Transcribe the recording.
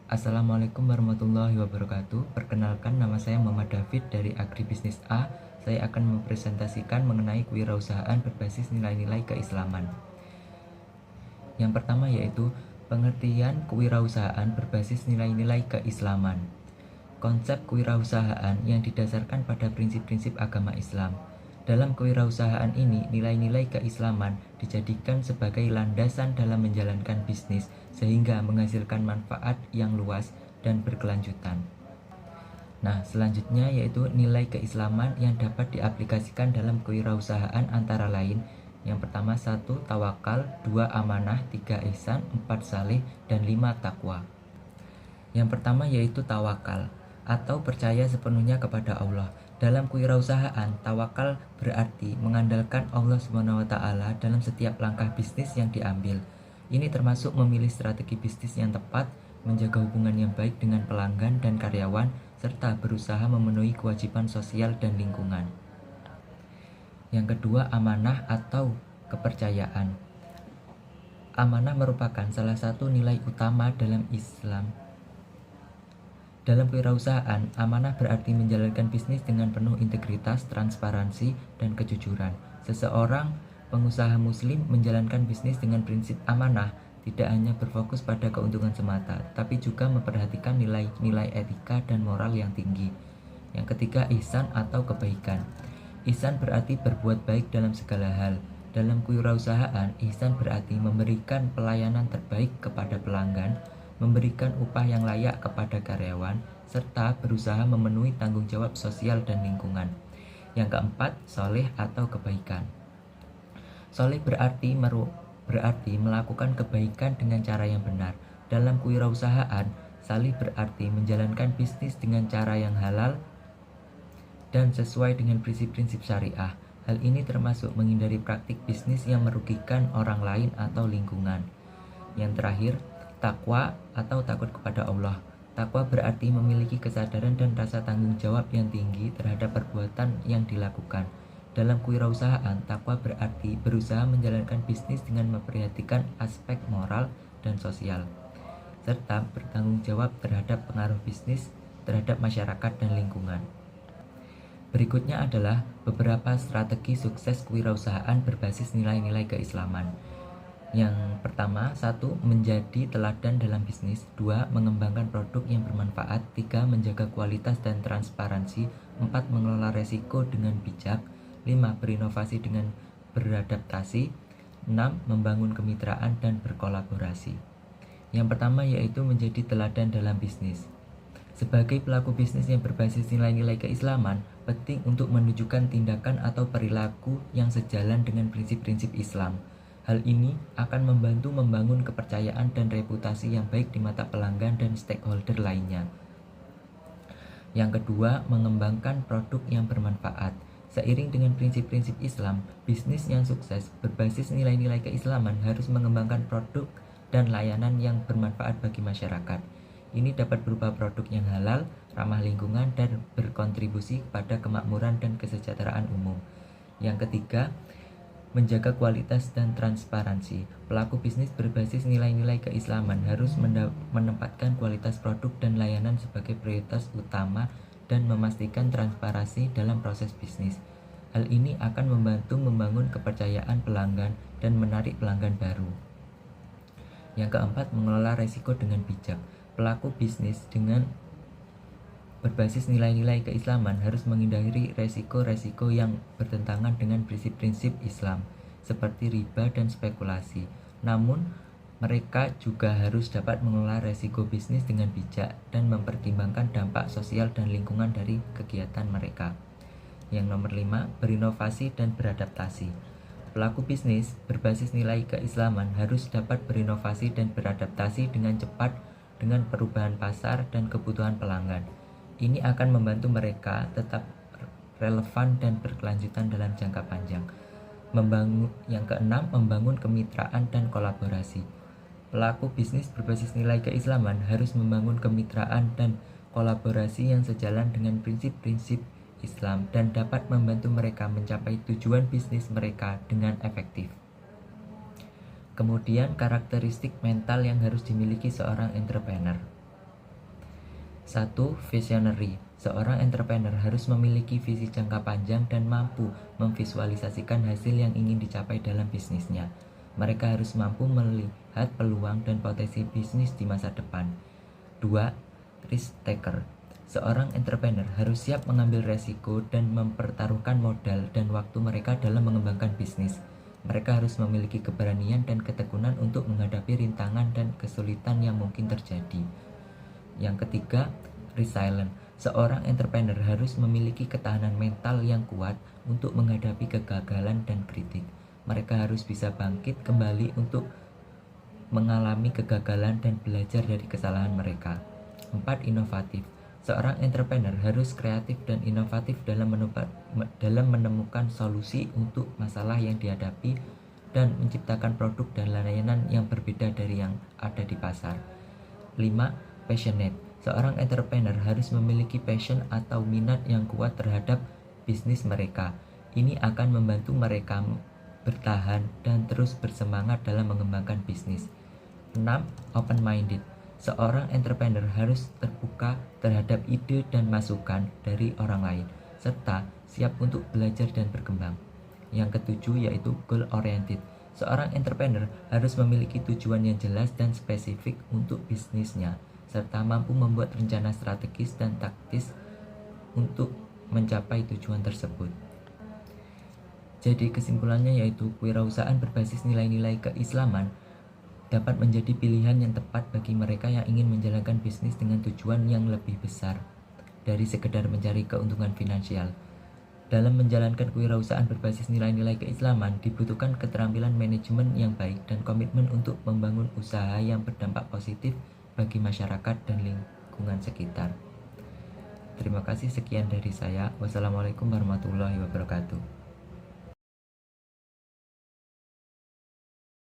Assalamualaikum warahmatullahi wabarakatuh. Perkenalkan, nama saya Muhammad David dari Agribisnis A. Saya akan mempresentasikan mengenai kewirausahaan berbasis nilai-nilai keislaman. Yang pertama yaitu pengertian kewirausahaan berbasis nilai-nilai keislaman. Konsep kewirausahaan yang didasarkan pada prinsip-prinsip agama Islam. Dalam kewirausahaan ini, nilai-nilai keislaman dijadikan sebagai landasan dalam menjalankan bisnis sehingga menghasilkan manfaat yang luas dan berkelanjutan. Nah, selanjutnya yaitu nilai keislaman yang dapat diaplikasikan dalam kewirausahaan antara lain. Yang pertama 1. Tawakal, 2. Amanah, 3. Ihsan, 4. Saleh, dan 5. Takwa. Yang pertama yaitu tawakal atau percaya sepenuhnya kepada Allah. Dalam kewirausahaan, tawakal berarti mengandalkan Allah SWT dalam setiap langkah bisnis yang diambil. Ini termasuk memilih strategi bisnis yang tepat, menjaga hubungan yang baik dengan pelanggan dan karyawan, serta berusaha memenuhi kewajiban sosial dan lingkungan. Yang kedua, amanah atau kepercayaan. Amanah merupakan salah satu nilai utama dalam Islam. Dalam kewirausahaan, amanah berarti menjalankan bisnis dengan penuh integritas, transparansi, dan kejujuran. Seseorang pengusaha muslim menjalankan bisnis dengan prinsip amanah, tidak hanya berfokus pada keuntungan semata, tapi juga memperhatikan nilai-nilai etika dan moral yang tinggi. Yang ketiga, ihsan atau kebaikan. Ihsan berarti berbuat baik dalam segala hal. Dalam kewirausahaan, ihsan berarti memberikan pelayanan terbaik kepada pelanggan, memberikan upah yang layak kepada karyawan, serta berusaha memenuhi tanggung jawab sosial dan lingkungan. Yang keempat, soleh atau kebaikan. Soleh berarti melakukan kebaikan dengan cara yang benar. Dalam kewirausahaan, salih berarti menjalankan bisnis dengan cara yang halal dan sesuai dengan prinsip-prinsip syariah. Hal ini termasuk menghindari praktik bisnis yang merugikan orang lain atau lingkungan. Yang terakhir, takwa atau takut kepada Allah. Takwa berarti memiliki kesadaran dan rasa tanggung jawab yang tinggi terhadap perbuatan yang dilakukan. Dalam kewirausahaan, takwa berarti berusaha menjalankan bisnis dengan memperhatikan aspek moral dan sosial, serta bertanggung jawab terhadap pengaruh bisnis terhadap masyarakat dan lingkungan. Berikutnya adalah beberapa strategi sukses kewirausahaan berbasis nilai-nilai keislaman. Yang pertama, 1. Menjadi teladan dalam bisnis. 2. Mengembangkan produk yang bermanfaat. 3. Menjaga kualitas dan transparansi. 4. Mengelola resiko dengan bijak. 5. Berinovasi dengan beradaptasi. 6. Membangun kemitraan dan berkolaborasi. Yang pertama yaitu menjadi teladan dalam bisnis. Sebagai pelaku bisnis yang berbasis nilai-nilai keislaman, penting untuk menunjukkan tindakan atau perilaku yang sejalan dengan prinsip-prinsip Islam. Hal ini akan membantu membangun kepercayaan dan reputasi yang baik di mata pelanggan dan stakeholder lainnya. Yang kedua, mengembangkan produk yang bermanfaat. Seiring dengan prinsip-prinsip Islam, bisnis yang sukses berbasis nilai-nilai keislaman harus mengembangkan produk dan layanan yang bermanfaat bagi masyarakat. Ini dapat berupa produk yang halal, ramah lingkungan, dan berkontribusi pada kemakmuran dan kesejahteraan umum. Yang ketiga, menjaga kualitas dan transparansi. Pelaku bisnis berbasis nilai-nilai keislaman harus menempatkan kualitas produk dan layanan sebagai prioritas utama dan memastikan transparansi dalam proses bisnis. Hal ini akan membantu membangun kepercayaan pelanggan dan menarik pelanggan baru. Yang keempat, mengelola risiko dengan bijak. Pelaku bisnis dengan berbasis nilai-nilai keislaman harus menghindari resiko-resiko yang bertentangan dengan prinsip-prinsip Islam, seperti riba dan spekulasi. Namun, mereka juga harus dapat mengelola resiko bisnis dengan bijak dan mempertimbangkan dampak sosial dan lingkungan dari kegiatan mereka. Yang nomor 5, berinovasi dan beradaptasi. Pelaku bisnis berbasis nilai keislaman harus dapat berinovasi dan beradaptasi dengan cepat dengan perubahan pasar dan kebutuhan pelanggan. Ini akan membantu mereka tetap relevan dan berkelanjutan dalam jangka panjang. Yang keenam, membangun kemitraan dan kolaborasi. Pelaku bisnis berbasis nilai keislaman harus membangun kemitraan dan kolaborasi yang sejalan dengan prinsip-prinsip Islam dan dapat membantu mereka mencapai tujuan bisnis mereka dengan efektif. Kemudian, karakteristik mental yang harus dimiliki seorang entrepreneur. 1. Visionary. Seorang entrepreneur harus memiliki visi jangka panjang dan mampu memvisualisasikan hasil yang ingin dicapai dalam bisnisnya. Mereka harus mampu melihat peluang dan potensi bisnis di masa depan. 2. Risk taker. Seorang entrepreneur harus siap mengambil resiko dan mempertaruhkan modal dan waktu mereka dalam mengembangkan bisnis. Mereka harus memiliki keberanian dan ketekunan untuk menghadapi rintangan dan kesulitan yang mungkin terjadi. Yang ketiga, resilient. Seorang entrepreneur harus memiliki ketahanan mental yang kuat untuk menghadapi kegagalan dan kritik. Mereka harus bisa bangkit kembali untuk mengalami kegagalan dan belajar dari kesalahan mereka. 4. Inovatif. Seorang entrepreneur harus kreatif dan inovatif dalam menemukan solusi untuk masalah yang dihadapi dan menciptakan produk dan layanan yang berbeda dari yang ada di pasar. 5. Passionate. Seorang entrepreneur harus memiliki passion atau minat yang kuat terhadap bisnis mereka. Ini akan membantu mereka bertahan dan terus bersemangat dalam mengembangkan bisnis. 6. Open-minded. Seorang entrepreneur harus terbuka terhadap ide dan masukan dari orang lain, serta siap untuk belajar dan berkembang. Yang ketujuh yaitu goal-oriented. Seorang entrepreneur harus memiliki tujuan yang jelas dan spesifik untuk bisnisnya, serta mampu membuat rencana strategis dan taktis untuk mencapai tujuan tersebut. Jadi kesimpulannya yaitu kewirausahaan berbasis nilai-nilai keislaman dapat menjadi pilihan yang tepat bagi mereka yang ingin menjalankan bisnis dengan tujuan yang lebih besar dari sekedar mencari keuntungan finansial. Dalam menjalankan kewirausahaan berbasis nilai-nilai keislaman dibutuhkan keterampilan manajemen yang baik dan komitmen untuk membangun usaha yang berdampak positif bagi masyarakat dan lingkungan sekitar. Terima kasih, sekian dari saya. Wassalamualaikum warahmatullahi wabarakatuh.